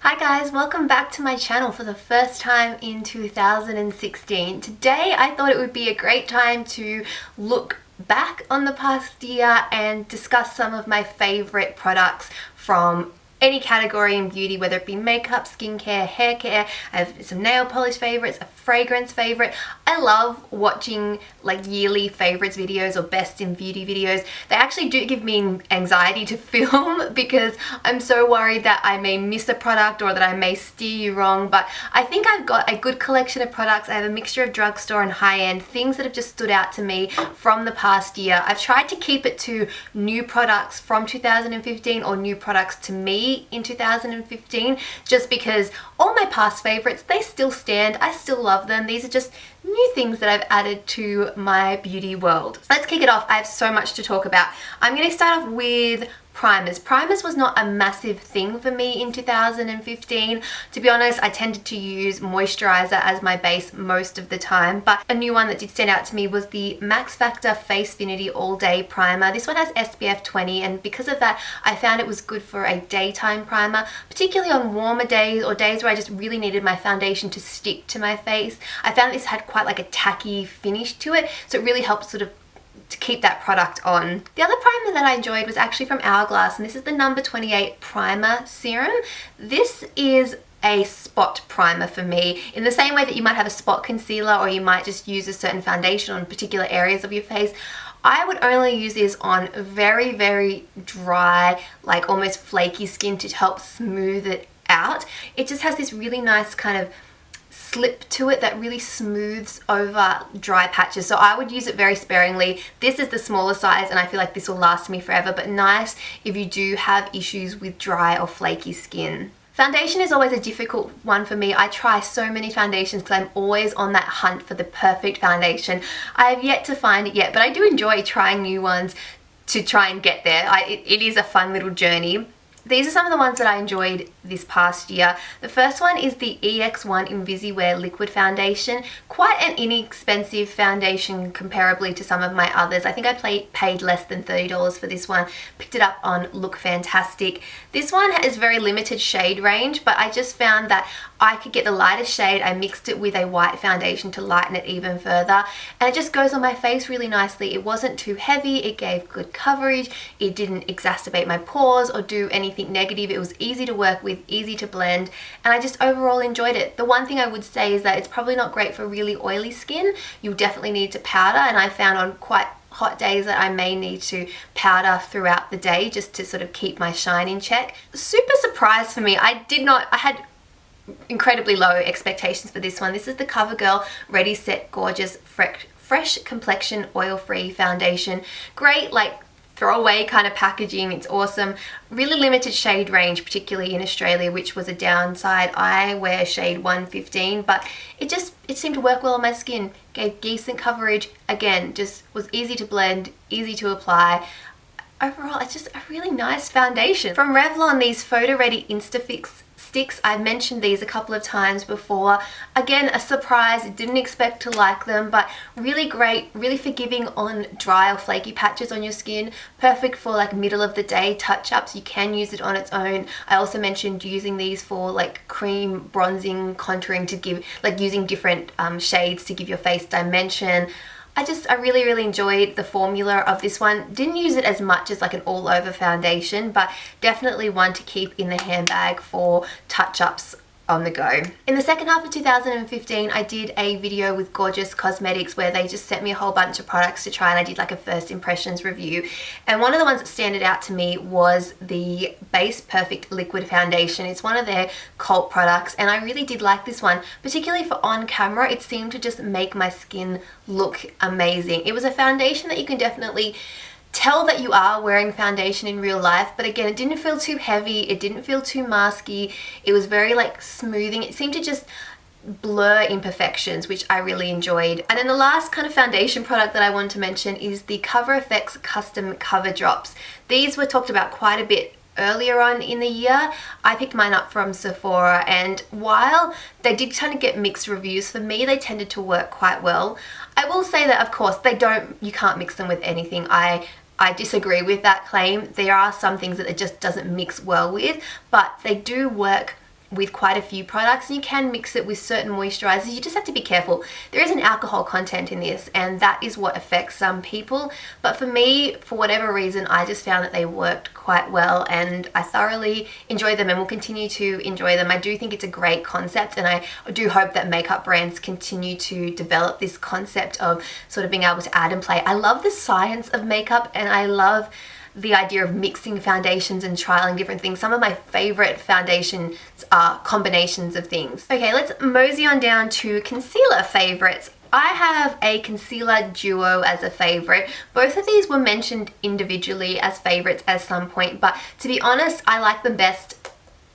Hi guys, welcome back to my channel for the first time in 2016. Today I thought it would be a great time to look back on the past year and discuss some of my favorite products from any category in beauty, whether it be makeup, skincare, hair care. I have some nail polish favorites, a fragrance favorite. I love watching like yearly favorites videos or best in beauty videos. They actually do give me anxiety to film because I'm so worried that I may miss a product or that I may steer you wrong, but I think I've got a good collection of products. I have a mixture of drugstore and high-end things that have just stood out to me from the past year. I've tried to keep it to new products from 2015 or new products to me in 2015, just because all my past favorites, they still stand. I still love them. These are just new things that I've added to my beauty world. Let's kick it off. I have so much to talk about. I'm going to start off with primers. Primers was not a massive thing for me in 2015. To be honest, I tended to use moisturizer as my base most of the time, but a new one that did stand out to me was the Max Factor Facefinity All Day Primer. This one has SPF 20, and because of that, I found it was good for a daytime primer, particularly on warmer days or days where I just really needed my foundation to stick to my face. I found this had quite like a tacky finish to it, so it really helped sort of to keep that product on. The other primer that I enjoyed was actually from Hourglass, and this is the number 28 Primer Serum. This is a spot primer for me, in the same way that you might have a spot concealer or you might just use a certain foundation on particular areas of your face. I would only use this on very, very dry, like almost flaky skin to help smooth it out. It just has this really nice kind of slip to it that really smooths over dry patches, so I would use it very sparingly. This is the smaller size and I feel like this will last me forever, but nice if you do have issues with dry or flaky skin. Foundation is always a difficult one for me. I try so many foundations because I'm always on that hunt for the perfect foundation. I have yet to find it yet, but I do enjoy trying new ones to try and get there. It is a fun little journey. These are some of the ones that I enjoyed this past year. The first one is the EX1 Invisiwear Liquid Foundation. Quite an inexpensive foundation comparably to some of my others. I think I paid less than $30 for this one. Picked it up on Look Fantastic. This one has very limited shade range, but I just found that I could get the lightest shade. I mixed it with a white foundation to lighten it even further, and it just goes on my face really nicely. It wasn't too heavy, it gave good coverage, it didn't exacerbate my pores or do anything negative. It was easy to work with, easy to blend, and I just overall enjoyed it. The one thing I would say is that it's probably not great for really oily skin. You definitely need to powder, and I found on quite hot days that I may need to powder throughout the day just to sort of keep my shine in check. Super surprise for me. I had incredibly low expectations for this one. This is the CoverGirl Ready Set Gorgeous Fresh Complexion Oil-Free Foundation. Great like throwaway kind of packaging. It's awesome. Really limited shade range, particularly in Australia, which was a downside. I wear shade 115, but it seemed to work well on my skin. Gave decent coverage. Again, just was easy to blend, easy to apply. Overall, it's just a really nice foundation. From Revlon, these Photo Ready Instafix sticks. I've mentioned these a couple of times before. Again, a surprise. Didn't expect to like them, but really great, really forgiving on dry or flaky patches on your skin. Perfect for like middle of the day touch-ups. You can use it on its own. I also mentioned using these for like cream bronzing, contouring, to give like using different shades to give your face dimension. I really, really enjoyed the formula of this one. Didn't use it as much as like an all-over foundation, but definitely one to keep in the handbag for touch-ups on the go. In the second half of 2015, I did a video with Gorgeous Cosmetics where they just sent me a whole bunch of products to try, and I did like a first impressions review. And one of the ones that stood out to me was the Base Perfect Liquid Foundation. It's one of their cult products, and I really did like this one, particularly for on camera. It seemed to just make my skin look amazing. It was a foundation that you can definitely tell that you are wearing foundation in real life, but again, it didn't feel too heavy, it didn't feel too masky. It was very like smoothing. It seemed to just blur imperfections, which I really enjoyed. And then the last kind of foundation product that I want to mention is the Cover FX Custom Cover Drops. These were talked about quite a bit earlier on in the year. I picked mine up from Sephora, and while they did kind of get mixed reviews, for me they tended to work quite well. I will say that of course you can't mix them with anything. I disagree with that claim. There are some things that it just doesn't mix well with, but they do work with quite a few products, and you can mix it with certain moisturizers. You just have to be careful. There is an alcohol content in this, and that is what affects some people, but for me, for whatever reason, I just found that they worked quite well, and I thoroughly enjoy them and will continue to enjoy them. I do think it's a great concept, and I do hope that makeup brands continue to develop this concept of sort of being able to add and play. I love the science of makeup, and I love the idea of mixing foundations and trialing different things. Some of my favorite foundations are combinations of things. Okay, let's mosey on down to concealer favorites. I have a concealer duo as a favorite. Both of these were mentioned individually as favorites at some point, but to be honest, I like them best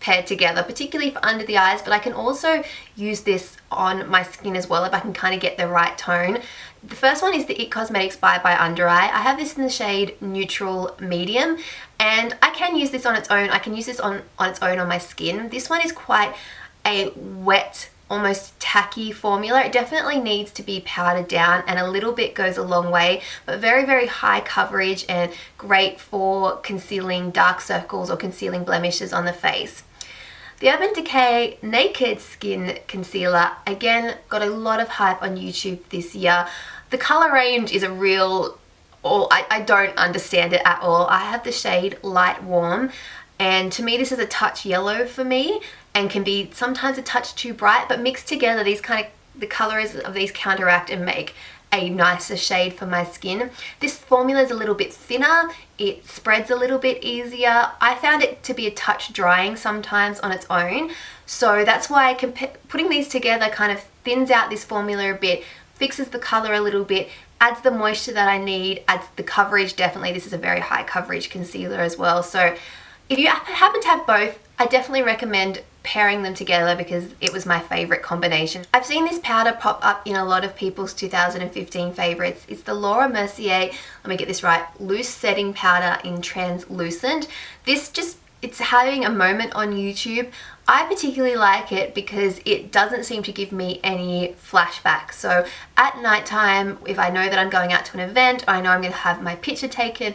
paired together, particularly for under the eyes, but I can also use this on my skin as well if I can kind of get the right tone. The first one is the IT Cosmetics by Under Eye. I have this in the shade Neutral Medium, and I can use this on its own. I can use this on its own on my skin. This one is quite a wet, almost tacky formula. It definitely needs to be powdered down, and a little bit goes a long way, but very, very high coverage and great for concealing dark circles or concealing blemishes on the face. The Urban Decay Naked Skin Concealer, again, got a lot of hype on YouTube this year. The color range is a real, I don't understand it at all. I have the shade Light Warm, and to me this is a touch yellow for me and can be sometimes a touch too bright, but mixed together the colors of these counteract and make a nicer shade for my skin. This formula is a little bit thinner, it spreads a little bit easier. I found it to be a touch drying sometimes on its own, so that's why putting these together kind of thins out this formula a bit, fixes the color a little bit, adds the moisture that I need, adds the coverage. Definitely this is a very high coverage concealer as well, so if you happen to have both, I definitely recommend pairing them together because it was my favorite combination. I've seen this powder pop up in a lot of people's 2015 favorites. It's the Laura Mercier, let me get this right, Loose Setting Powder in Translucent. It's having a moment on YouTube. I particularly like it because it doesn't seem to give me any flashbacks. So at nighttime, if I know that I'm going out to an event, or I know I'm going to have my picture taken,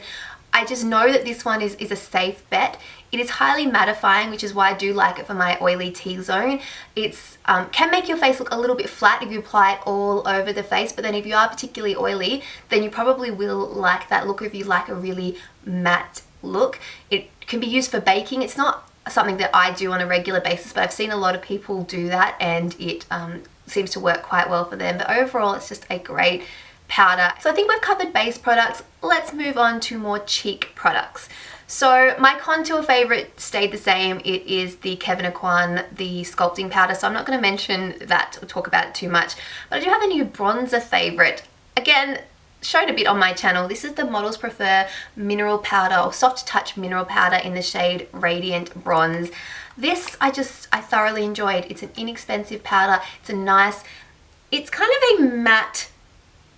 I just know that this one is a safe bet. It is highly mattifying, which is why I do like it for my oily T-zone. It's can make your face look a little bit flat if you apply it all over the face, but then if you are particularly oily, then you probably will like that look if you like a really matte look. It can be used for baking. It's not something that I do on a regular basis, but I've seen a lot of people do that, and it seems to work quite well for them. But overall, it's just a great powder. So I think we've covered base products. Let's move on to more cheek products. So my contour favorite stayed the same. It is the Kevyn Aucoin, the sculpting powder. So I'm not going to mention that or talk about it too much. But I do have a new bronzer favorite. Again, showed a bit on my channel. This is the Models Prefer Mineral Powder, or Soft Touch Mineral Powder in the shade Radiant Bronze. This I thoroughly enjoyed. It's an inexpensive powder. It's kind of a matte,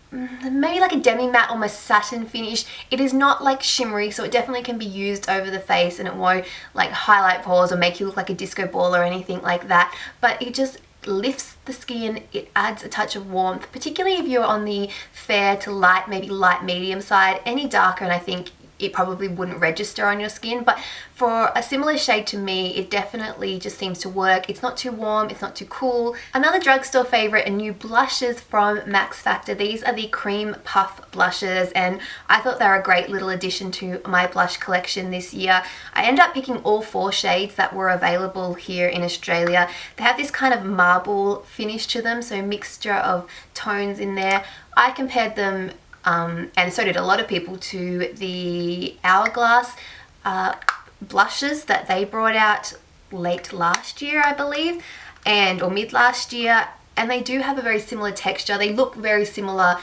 maybe like a demi-matte, almost satin finish. It is not like shimmery, so it definitely can be used over the face and it won't like highlight pores or make you look like a disco ball or anything like that, but it just lifts the skin. It adds a touch of warmth, particularly if you're on the fair to light, maybe light medium side. Any darker and I think it probably wouldn't register on your skin, but for a similar shade to me, it definitely just seems to work. It's not too warm, it's not too cool. Another drugstore favorite are new blushes from Max Factor. These are the Cream Puff blushes, and I thought they were a great little addition to my blush collection this year. I ended up picking all 4 shades that were available here in Australia. They have this kind of marble finish to them, so a mixture of tones in there. I compared them and so did a lot of people, to the Hourglass blushes that they brought out late last year, I believe, or mid last year, and they do have a very similar texture. They look very similar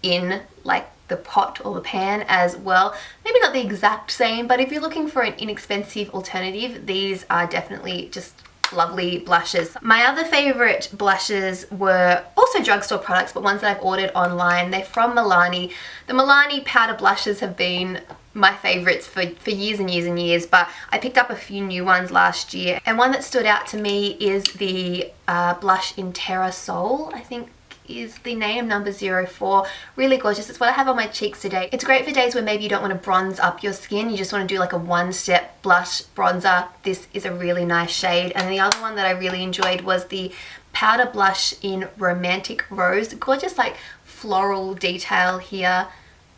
in like the pot or the pan as well. Maybe not the exact same, but if you're looking for an inexpensive alternative, these are definitely just lovely blushes. My other favorite blushes were also drugstore products, but ones that I've ordered online. They're from Milani. The Milani powder blushes have been my favorites for years and years and years, but I picked up a few new ones last year, and one that stood out to me is the blush in Terra Soul, I think is the name number 04. Really gorgeous. It's what I have on my cheeks today. It's great for days where maybe you don't want to bronze up your skin. You just want to do like a one-step blush bronzer. This is a really nice shade. And the other one that I really enjoyed was the powder blush in Romantic Rose. Gorgeous like floral detail here,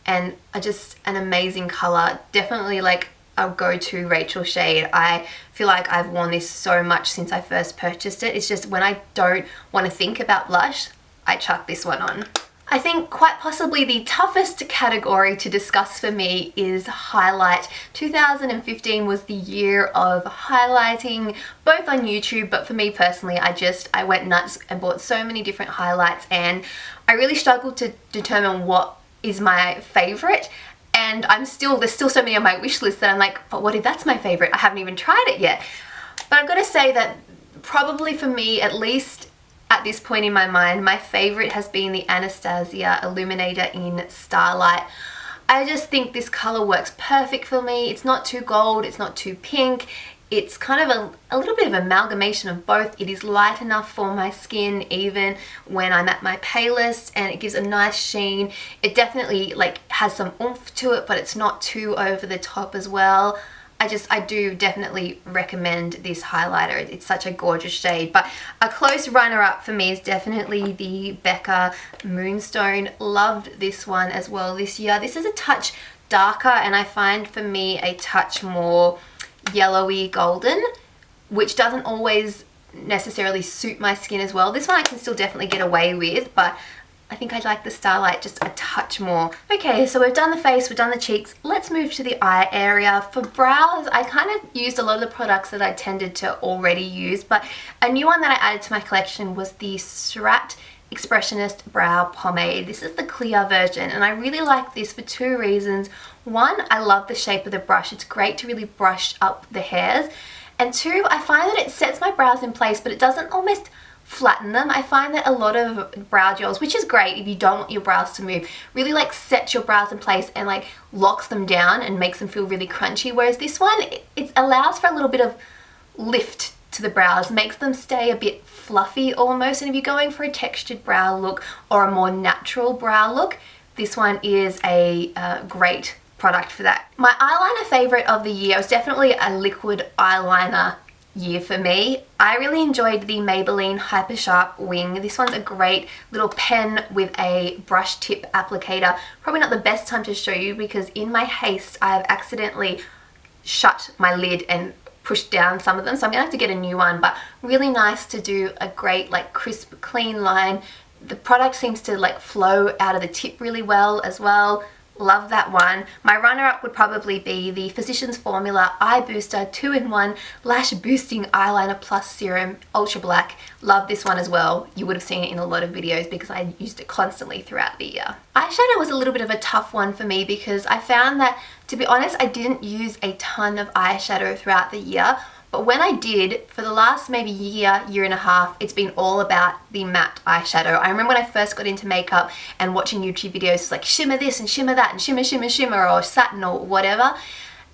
and just an amazing color. Definitely like a go-to Rachael shade. I feel like I've worn this so much since I first purchased it. It's just when I don't want to think about blush, I chuck this one on. I think quite possibly the toughest category to discuss for me is highlight. 2015 was the year of highlighting, both on YouTube, but for me personally, I went nuts and bought so many different highlights, and I really struggled to determine what is my favorite. And there's still so many on my wish list that I'm like, but what if that's my favorite? I haven't even tried it yet. But I've got to say that probably for me, at least at this point in my mind, my favorite has been the Anastasia Illuminator in Starlight. I just think this color works perfect for me. It's not too gold, it's not too pink. It's kind of a little bit of amalgamation of both. It is light enough for my skin even when I'm at my palest, and it gives a nice sheen. It definitely like has some oomph to it, but it's not too over the top as well. I do definitely recommend this highlighter. It's such a gorgeous shade. But a close runner-up for me is definitely the Becca Moonstone. Loved this one as well this year. This is a touch darker, and I find for me a touch more yellowy golden, which doesn't always necessarily suit my skin as well. This one I can still definitely get away with, but I think I like the Starlight just a touch more. Okay, so we've done the face, we've done the cheeks. Let's move to the eye area. For brows, I kind of used a lot of the products that I tended to already use, but a new one that I added to my collection was the Surat Expressionist Brow Pomade. This is the clear version, and I really like this for two reasons. One, I love the shape of the brush. It's great to really brush up the hairs. And two, I find that it sets my brows in place, but it doesn't almost flatten them. I find that a lot of brow gels, which is great if you don't want your brows to move, really like sets your brows in place and like locks them down and makes them feel really crunchy. Whereas this one, it allows for a little bit of lift to the brows, makes them stay a bit fluffy almost. And if you're going for a textured brow look or a more natural brow look, this one is a great product for that. My eyeliner favorite of the year was definitely a liquid eyeliner year for me. I really enjoyed the Maybelline Hyper Sharp Wing. This one's a great little pen with a brush tip applicator. Probably not the best time to show you because in my haste I have accidentally shut my lid and pushed down some of them, so I'm gonna have to get a new one. But really nice to do a great like crisp clean line. The product seems to like flow out of the tip really well as well. Love that one. My runner-up would probably be the Physicians Formula Eye Booster 2-in-1 Lash Boosting Eyeliner Plus Serum Ultra Black. Love this one as well. You would have seen it in a lot of videos because I used it constantly throughout the year. Eyeshadow was a little bit of a tough one for me because I found that, to be honest, I didn't use a ton of eyeshadow throughout the year. But when I did, for the last maybe year and a half, it's been all about the matte eyeshadow. I remember when I first got into makeup and watching YouTube videos, it's like shimmer this and shimmer that and shimmer, shimmer, shimmer, or satin or whatever.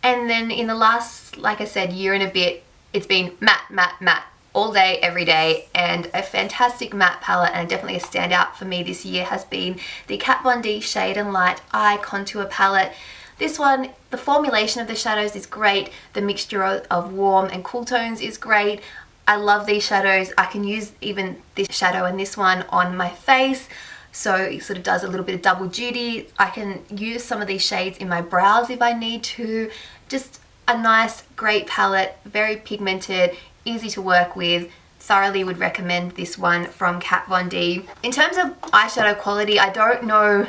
And then in the last, like I said, year and a bit, it's been matte, matte, matte all day, every day, and a fantastic matte palette. And definitely a standout for me this year has been the Kat Von D Shade and Light Eye Contour Palette. This one, the formulation of the shadows is great. The mixture of warm and cool tones is great. I love these shadows. I can use even this shadow and this one on my face. So it sort of does a little bit of double duty. I can use some of these shades in my brows if I need to. Just a nice, great palette, very pigmented, easy to work with. Thoroughly would recommend this one from Kat Von D. In terms of eyeshadow quality, I don't know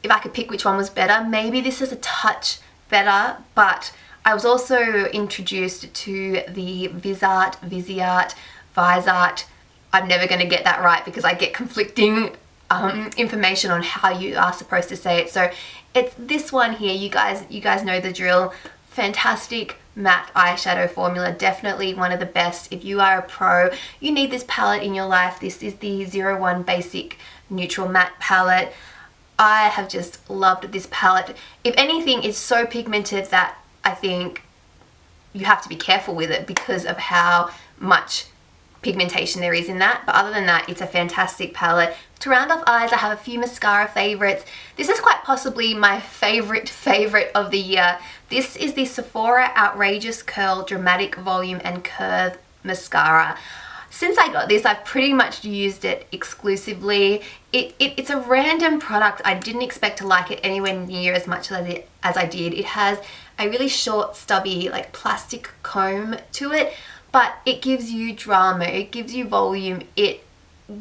if I could pick which one was better. Maybe this is a touch better, but I was also introduced to the Visart, Visart. I'm never going to get that right because I get conflicting information on how you are supposed to say it. So it's this one here. You guys know the drill. Fantastic matte eyeshadow formula. Definitely one of the best. If you are a pro, you need this palette in your life. This is the 01 Basic Neutral Matte Palette. I have just loved this palette. If anything, it's so pigmented that I think you have to be careful with it because of how much pigmentation there is in that. But other than that, it's a fantastic palette. To round off eyes, I have a few mascara favorites. This is quite possibly my favorite of the year. This is the Sephora Outrageous Curl Dramatic Volume and Curve Mascara. Since I got this, I've pretty much used it exclusively. It's a random product. I didn't expect to like it anywhere near as much as I did. It has a really short, stubby, like plastic comb to it, but it gives you drama, it gives you volume, it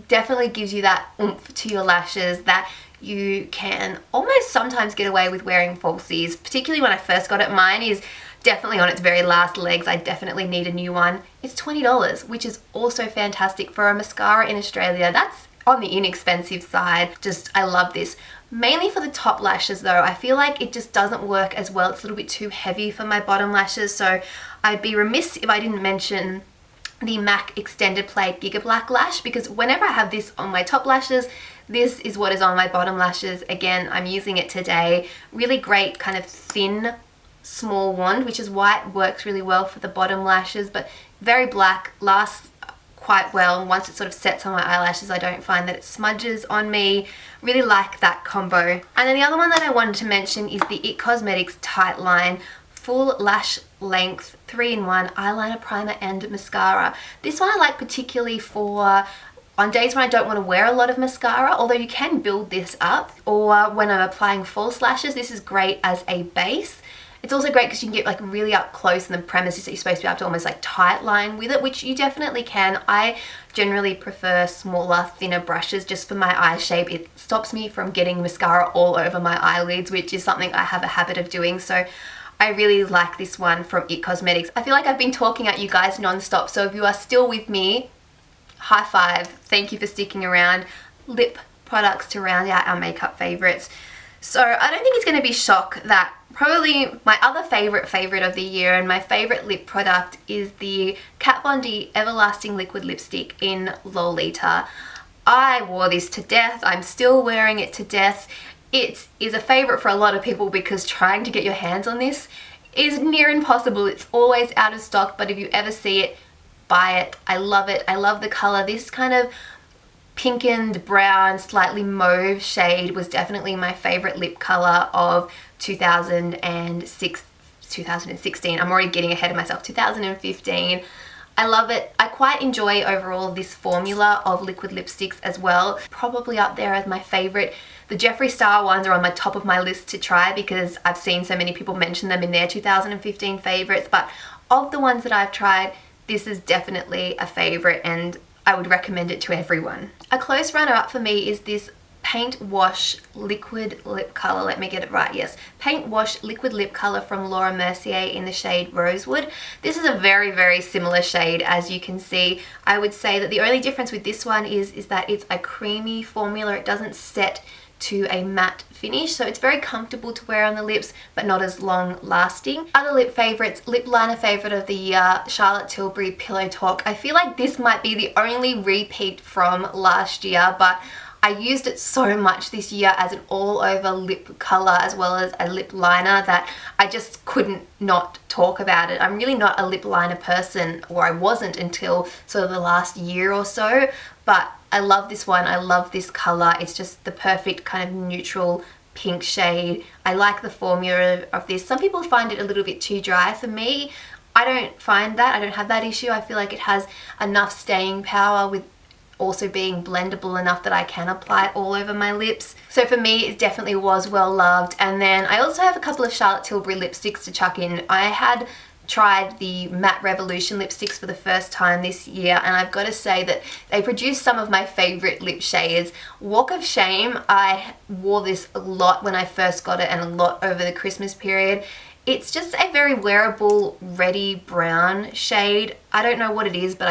definitely gives you that oomph to your lashes that you can almost sometimes get away with wearing falsies. Particularly when I first got it, mine is definitely on its very last legs. I definitely need a new one. It's $20, which is also fantastic for a mascara in Australia. That's on the inexpensive side. Just, I love this. Mainly for the top lashes though. I feel like it just doesn't work as well. It's a little bit too heavy for my bottom lashes, so I'd be remiss if I didn't mention the MAC Extended Play Giga Black Lash, because whenever I have this on my top lashes, this is what is on my bottom lashes. Again, I'm using it today. Really great kind of thin, small wand, which is why it works really well for the bottom lashes, but very black, lasts quite well. Once it sort of sets on my eyelashes, I don't find that it smudges on me. Really like that combo. And then the other one that I wanted to mention is the IT Cosmetics Tight Line Full Lash Length 3-in-1 Eyeliner, Primer and Mascara. This one I like particularly for on days when I don't want to wear a lot of mascara, although you can build this up, or when I'm applying false lashes. This is great as a base. It's also great because you can get like really up close, and the premise is that you're supposed to be able to almost like tight line with it, which you definitely can. I generally prefer smaller, thinner brushes just for my eye shape. It stops me from getting mascara all over my eyelids, which is something I have a habit of doing. So I really like this one from IT Cosmetics. I feel like I've been talking at you guys non-stop, so if you are still with me, high five. Thank you for sticking around. Lip products to round out our makeup favorites. So I don't think it's going to be shock that probably my other favorite of the year and my favorite lip product is the Kat Von D Everlasting Liquid Lipstick in Lolita. I wore this to death. I'm still wearing it to death. It is a favorite for a lot of people because trying to get your hands on this is near impossible. It's always out of stock, but if you ever see it, buy it. I love it. I love the color. This kind of pinkened brown, slightly mauve shade was definitely my favorite lip color of 2016. I'm already getting ahead of myself. 2015. I love it. I quite enjoy overall this formula of liquid lipsticks as well. Probably up there as my favorite. The Jeffree Star ones are on my top of my list to try because I've seen so many people mention them in their 2015 favorites, but of the ones that I've tried, this is definitely a favorite and I would recommend it to everyone. A close runner-up for me is this Paint Wash Liquid Lip Color. Let me get it right, yes. Paint Wash Liquid Lip Color from Laura Mercier in the shade Rosewood. This is a very similar shade, as you can see. I would say that the only difference with this one is that it's a creamy formula. It doesn't set to a matte finish, so it's very comfortable to wear on the lips but not as long lasting. Other lip favorites, lip liner favorite of the year, Charlotte Tilbury Pillow Talk. I feel like this might be the only repeat from last year, but I used it so much this year as an all over lip color as well as a lip liner that I just couldn't not talk about it. I'm really not a lip liner person, or I wasn't until sort of the last year or so, but I love this one. I love this color. It's just the perfect kind of neutral pink shade. I like the formula of this. Some people find it a little bit too dry. For me, I don't find that. I don't have that issue. I feel like it has enough staying power with also being blendable enough that I can apply it all over my lips. So for me, it definitely was well loved. And then I also have a couple of Charlotte Tilbury lipsticks to chuck in. I had tried the Matte Revolution lipsticks for the first time this year, and I've got to say that they produce some of my favorite lip shades. Walk of Shame, I wore this a lot when I first got it and a lot over the Christmas period. It's just a very wearable reddy brown shade. I don't know what it is, but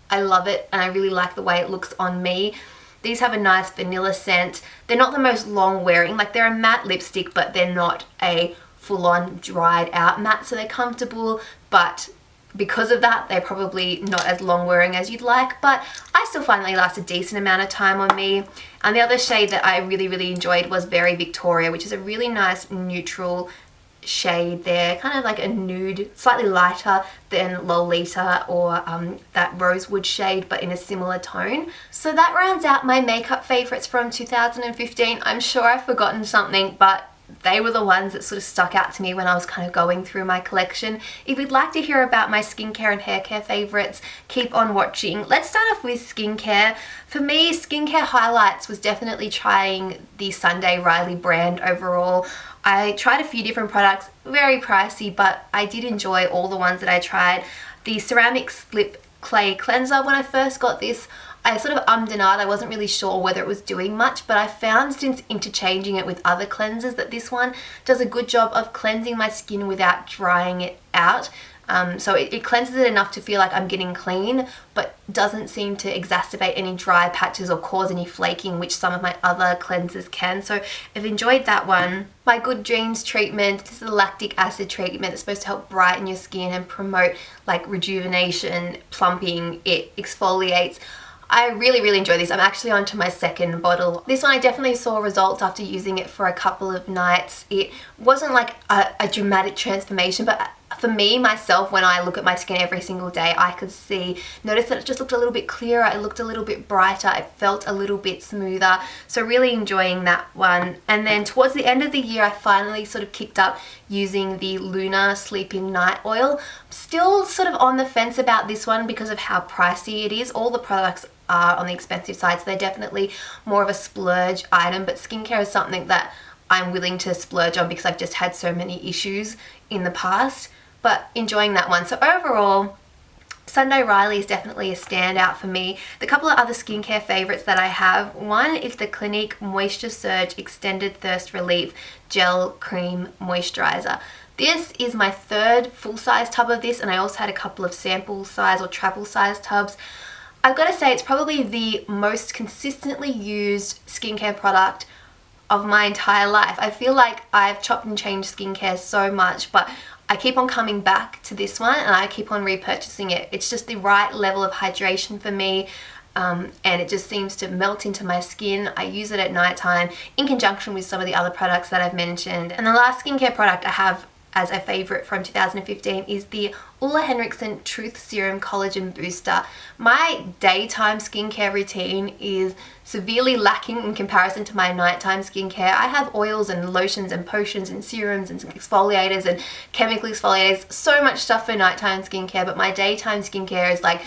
I love it and I really like the way it looks on me. These have a nice vanilla scent. They're not the most long wearing, like they're a matte lipstick, but they're not a full-on dried out matte, so they're comfortable, but because of that they're probably not as long wearing as you'd like, but I still find they last a decent amount of time on me. And the other shade that I really enjoyed was Very Victoria, which is a really nice neutral shade there, kind of like a nude, slightly lighter than Lolita or that rosewood shade, but in a similar tone. So that rounds out my makeup favorites from 2015. I'm sure I've forgotten something, but they were the ones that sort of stuck out to me when I was kind of going through my collection. If you'd like to hear about my skincare and hair care favorites, keep on watching. Let's start off with skincare. For me, skincare highlights was definitely trying the Sunday Riley brand overall. I tried a few different products, very pricey, but I did enjoy all the ones that I tried. The Ceramic Slip Clay Cleanser, when I first got this, I sort of ummed and ahed. I wasn't really sure whether it was doing much, but I found since interchanging it with other cleansers that this one does a good job of cleansing my skin without drying it out. So it cleanses it enough to feel like I'm getting clean, but doesn't seem to exacerbate any dry patches or cause any flaking, which some of my other cleansers can. So I've enjoyed that one. My Good Dreams treatment, this is a lactic acid treatment that's supposed to help brighten your skin and promote like rejuvenation, plumping, it exfoliates. I really enjoy this. I'm actually on to my second bottle. This one I definitely saw results after using it for a couple of nights. It wasn't like a dramatic transformation, but for me, myself, when I look at my skin every single day, I could notice that it just looked a little bit clearer, it looked a little bit brighter, it felt a little bit smoother. So really enjoying that one. And then towards the end of the year, I finally sort of kicked up using the Luna Sleep-In Night Oil. Still sort of on the fence about this one because of how pricey it is. All the products are on the expensive side, so they're definitely more of a splurge item, but skincare is something that I'm willing to splurge on because I've just had so many issues in the past. But enjoying that one. So overall, Sunday Riley is definitely a standout for me. The couple of other skincare favorites that I have, one is the Clinique Moisture Surge Extended Thirst Relief Gel Cream Moisturizer. This is my third full-size tub of this, and I also had a couple of sample size or travel size tubs. I've got to say it's probably the most consistently used skincare product of my entire life. I feel like I've chopped and changed skincare so much, but I keep on coming back to this one and I keep on repurchasing it. It's just the right level of hydration for me, and it just seems to melt into my skin. I use it at nighttime in conjunction with some of the other products that I've mentioned. And the last skincare product I have as a favorite from 2015 is the Ulla Henriksen Truth Serum Collagen Booster. My daytime skincare routine is severely lacking in comparison to my nighttime skincare. I have oils and lotions and potions and serums and exfoliators and chemical exfoliators, so much stuff for nighttime skincare, but my daytime skincare is like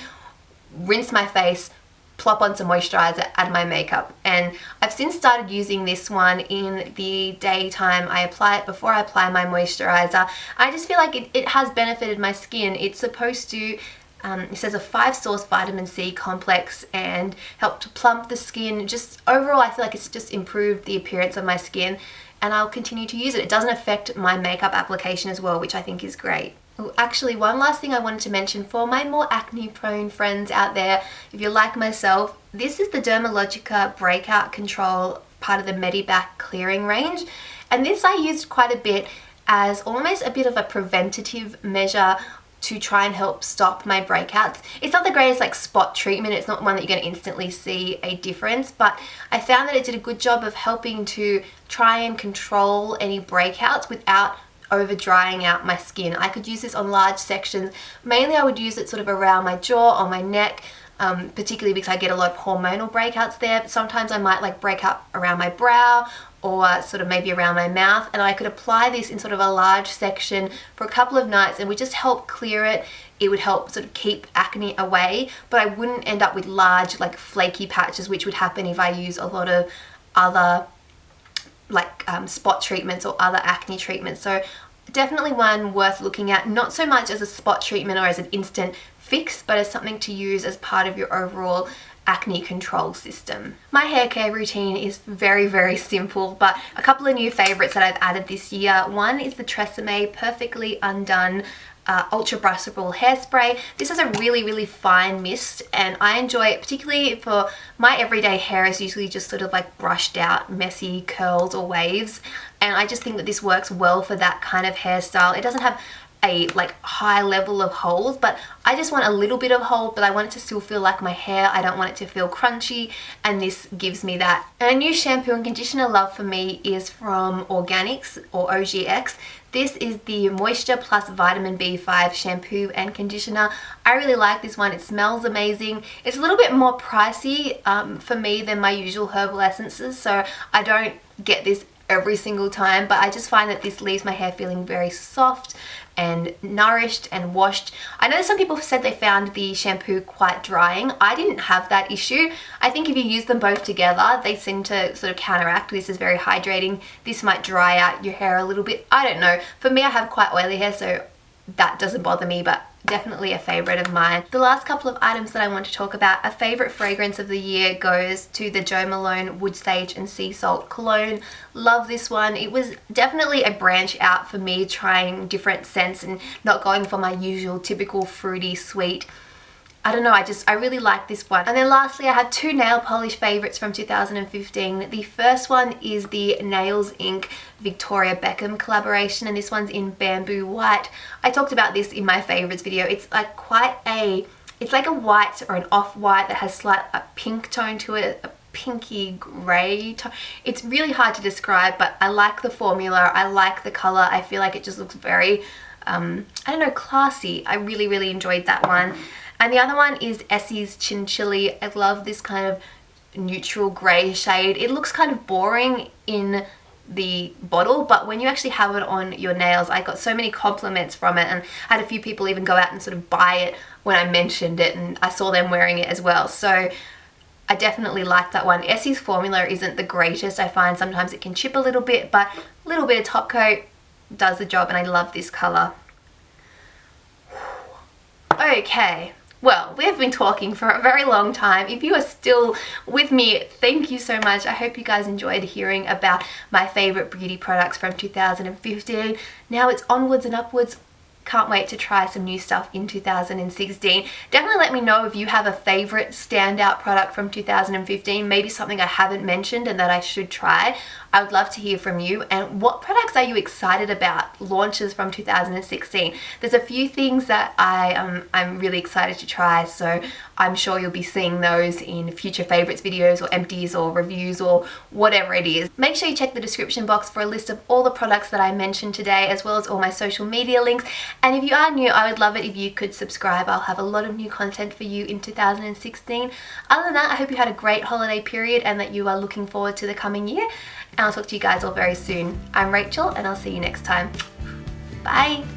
rinse my face, plop on some moisturizer, add my makeup. And I've since started using this one in the daytime. I apply it before I apply my moisturizer. I just feel like it has benefited my skin. It's supposed to, it says a 5-source vitamin C complex and help to plump the skin. Just overall, I feel like it's just improved the appearance of my skin, and I'll continue to use it. It doesn't affect my makeup application as well, which I think is great. Oh, actually, one last thing I wanted to mention for my more acne-prone friends out there, if you're like myself, this is the Dermalogica Breakout Control, part of the Medibac clearing range. And this I used quite a bit as almost a bit of a preventative measure to try and help stop my breakouts. It's not the greatest like spot treatment, it's not one that you're going to instantly see a difference, but I found that it did a good job of helping to try and control any breakouts without over drying out my skin. I could use this on large sections. Mainly I would use it sort of around my jaw, on my neck, particularly because I get a lot of hormonal breakouts there. But sometimes I might like break out around my brow or sort of maybe around my mouth, and I could apply this in sort of a large section for a couple of nights and would just help clear it. It would help sort of keep acne away, but I wouldn't end up with large like flaky patches, which would happen if I use a lot of other like spot treatments or other acne treatments. So definitely one worth looking at, not so much as a spot treatment or as an instant fix, but as something to use as part of your overall acne control system. My hair care routine is very simple, but a couple of new favorites that I've added this year. One is the Tresemme Perfectly Undone Ultra Brushable Hairspray. This is a really fine mist, and I enjoy it particularly for my everyday hair is usually just sort of like brushed out messy curls or waves, and I just think that this works well for that kind of hairstyle. It doesn't have a like high level of hold, but I just want a little bit of hold, but I want it to still feel like my hair. I don't want it to feel crunchy, and this gives me that. And a new shampoo and conditioner love for me is from Organics or OGX. This is the Moisture Plus Vitamin B5 shampoo and conditioner. I really like this one. It smells amazing. It's a little bit more pricey for me than my usual herbal essences, so I don't get this every single time, but I just find that this leaves my hair feeling very soft and nourished and washed. I know some people said they found the shampoo quite drying. I didn't have that issue. I think if you use them both together, they seem to sort of counteract. This is very hydrating. This might dry out your hair a little bit. I don't know. For me, I have quite oily hair, so that doesn't bother me, but definitely a favorite of mine. The last couple of items that I want to talk about, a favorite fragrance of the year goes to the Jo Malone Wood Sage and Sea Salt Cologne. Love this one. It was definitely a branch out for me, trying different scents and not going for my usual typical fruity sweet. I don't know, I really like this one. And then lastly, I have two nail polish favorites from 2015. The first one is the Nails Inc. Victoria Beckham collaboration, and this one's in Bamboo White. I talked about this in my favorites video. It's like it's like a white or an off-white that has a pink tone to it, a pinky grey tone. It's really hard to describe, but I like the formula. I like the color. I feel like it just looks very, I don't know, classy. I really, really enjoyed that one. And the other one is Essie's Chinchilli. I love this kind of neutral grey shade. It looks kind of boring in the bottle, but when you actually have it on your nails, I got so many compliments from it, and I had a few people even go out and sort of buy it when I mentioned it, and I saw them wearing it as well. So I definitely like that one. Essie's formula isn't the greatest. I find sometimes it can chip a little bit, but a little bit of top coat does the job, and I love this color. Okay. Well, we have been talking for a very long time. If you are still with me, thank you so much. I hope you guys enjoyed hearing about my favorite beauty products from 2015. Now it's onwards and upwards. Can't wait to try some new stuff in 2016. Definitely let me know if you have a favorite standout product from 2015, maybe something I haven't mentioned and that I should try. I would love to hear from you. And what products are you excited about, launches from 2016? There's a few things that I'm really excited to try, so I'm sure you'll be seeing those in future favorites videos or empties or reviews or whatever it is. Make sure you check the description box for a list of all the products that I mentioned today, as well as all my social media links. And if you are new, I would love it if you could subscribe. I'll have a lot of new content for you in 2016. Other than that, I hope you had a great holiday period and that you are looking forward to the coming year. And I'll talk to you guys all very soon. I'm Rachel, and I'll see you next time. Bye!